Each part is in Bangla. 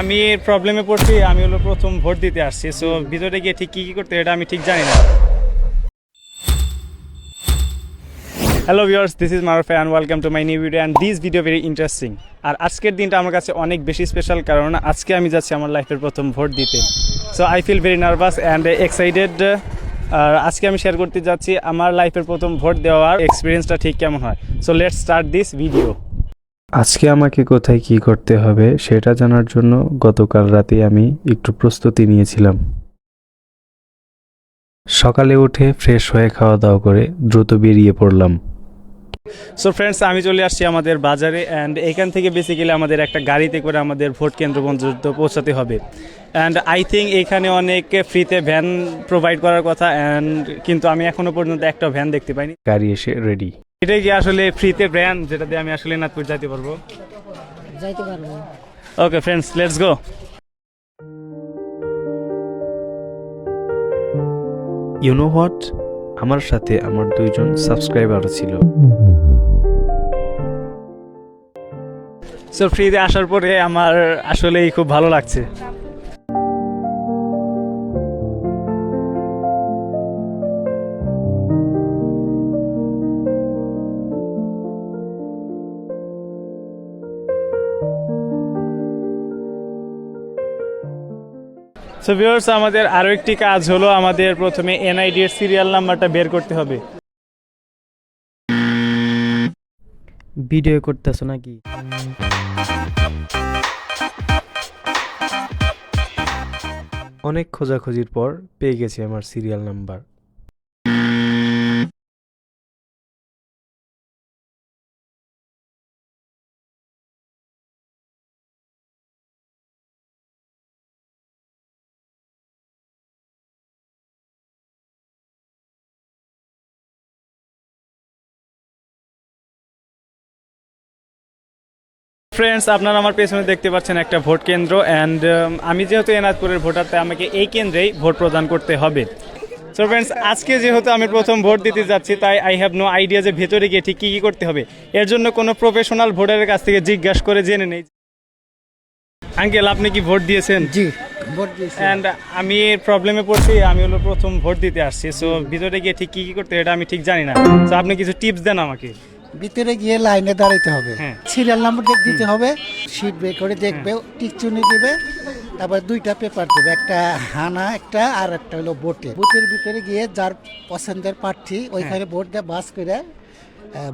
আমি প্রবলেমে পড়ছি। আমি হলো প্রথম ভোট দিতে আসছি, সো ভিতরে গিয়ে ঠিক কী কী করতে এটা আমি ঠিক জানি না। Hello viewers, this is Maruf and welcome to my new video and this video very interesting. আর আজকের দিনটা আমার কাছে অনেক বেশি স্পেশাল, কারণ আজকে আমি যাচ্ছি আমার লাইফের প্রথম ভোট দিতে। So I feel very nervous and excited. আর আজকে আমি শেয়ার করতে যাচ্ছি আমার লাইফের প্রথম ভোট দেওয়ার এক্সপিরিয়েন্সটা ঠিক কেমন হয়। So let's start this video. আজকে আমাকে কোথায় কি করতে হবে সেটা জানার জন্য গতকাল রাতে আমি একটু প্রস্তুতি নিয়েছিলাম। সকালে উঠে ফ্রেশ হয়ে খাওয়া দাওয়া করে দ্রুত বেরিয়ে পড়লাম। সো ফ্রেন্ডস, আমি চলে আসছি আমাদের বাজারে অ্যান্ড এখান থেকে বেসিক্যালি আমাদের একটা গাড়িতে করে আমাদের ভোট কেন্দ্র পর্যন্ত পৌঁছাতে হবে। অ্যান্ড আই থিঙ্ক এখানে অনেক ফ্রিতে ভ্যান প্রোভাইড করার কথা, কিন্তু আমি এখনো পর্যন্ত একটা ভ্যান দেখতে পাইনি। গাড়ি এসে রেডি। এটা কি আসলে ফ্রিতে ভ্যান যেটা দিয়ে আমি আসলে নাথপুর যাইতে পারবো? Okay friends, let's go. You know what, আমার সাথে আমার 2জন সাবস্ক্রাইবারও ছিল। সো ফ্রিতে আসার পরে আমার আসলেই খুব ভালো লাগছে। সো ভিউয়ার্স, আমাদের আরও একটি কাজ হলো, আমাদের প্রথমে এনআইডি এর সিরিয়াল নাম্বারটা বের করতে হবে। ভিডিও করতেছো নাকি? অনেক খোঁজাখুঁজির পর পেয়ে গেছি আমার সিরিয়াল নাম্বার। ফ্রেন্ডস, আপনারা আমার পেছনে দেখতে পাচ্ছেন একটা ভোট কেন্দ্র অ্যান্ড আমি যেহেতু এনাদপুরের ভোটার, তাই আমাকে এই কেন্দ্রেই ভোট প্রদান করতে হবে। সো ফ্রেন্ডস, আজকে যেহেতু আমি প্রথম ভোট দিতে যাচ্ছি, তাই আই হ্যাভ নো আইডিয়া যে ভেতরে গিয়ে ঠিক কী কী করতে হবে। এর জন্য কোনো প্রফেশনাল ভোটারের কাছ থেকে জিজ্ঞাসা করে জেনে নেই। আঙ্কেল, আপনি কি ভোট দিয়েছেন? জি, ভোট দিয়েছি। অ্যান্ড আমি প্রবলেমে পড়ছি। আমি হলো প্রথম ভোট দিতে আসছি, সো ভিতরে গিয়ে ঠিক কী কী করতে এটা আমি ঠিক জানি না। সো আপনি কিছু টিপস দেন আমাকে। ভিতরে গিয়ে লাইনে দাঁড়াইতে হবে, হ্যাঁ। সিরিয়াল নাম্বার দিতে হবে, সিট বের করে দেখবে, টিকচুনি দিবে, তারপর 2টা পেপার দেবে, একটা হানা একটা আর একটা হলো ভোটে। বুথের ভিতরে গিয়ে যার পছন্দের প্রার্থী ওইখানে ভোট দিয়ে বাস করে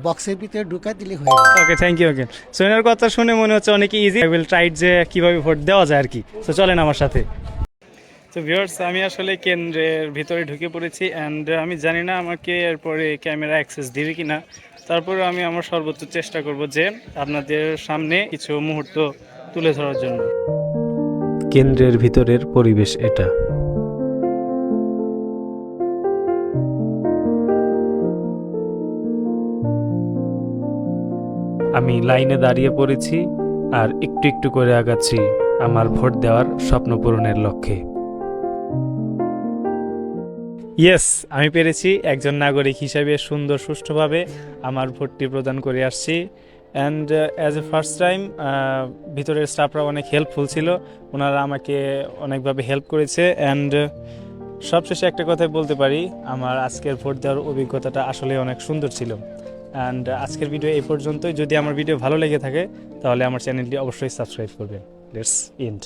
বক্সের ভিতরে ঢুকা দিলে হয়ে যাবে। ওকে, থ্যাংক ইউ। ওকে, সো এনার কথা শুনে মনে হচ্ছে অনেক ইজি। আই উইল ট্রাই যে কীভাবে ভোট দেওয়া যায় আর কি। সো চলেন আমার সাথে। তো ভিউয়ার্স, আমি আসলে কেন্দ্রের ভিতরে ঢুকে পড়েছি অ্যান্ড আমি জানি না আমাকে এরপরে ক্যামেরা অ্যাক্সেস দিবে কি না। তারপরে আমি আমার সর্বোচ্চ চেষ্টা করব যে আপনাদের সামনে কিছু মুহূর্ত তুলে ধরার জন্য। কেন্দ্রের ভিতরের পরিবেশ এটা। আমি লাইনে দাঁড়িয়ে পড়েছি আর একটু একটু করে আগাচ্ছি আমার ভোট দেওয়ার স্বপ্ন পূরণের লক্ষ্যে। ইয়েস, আমি পেরেছি। একজন নাগরিক হিসাবে সুন্দর সুষ্ঠুভাবে আমার ভোটটি প্রদান করে আসছি। And as a first time ভিতরের স্টাফরা অনেক হেল্পফুল ছিল। ওনারা আমাকে অনেকভাবে হেল্প করেছে। অ্যান্ড সবশেষে একটা কথাই বলতে পারি, আমার আজকের ভোট দেওয়ার অভিজ্ঞতাটা আসলে অনেক সুন্দর ছিল। অ্যান্ড আজকের ভিডিও এই পর্যন্তই। যদি আমার ভিডিও ভালো লেগে থাকে তাহলে আমার চ্যানেলটি অবশ্যই সাবস্ক্রাইব করবেন। Let's and.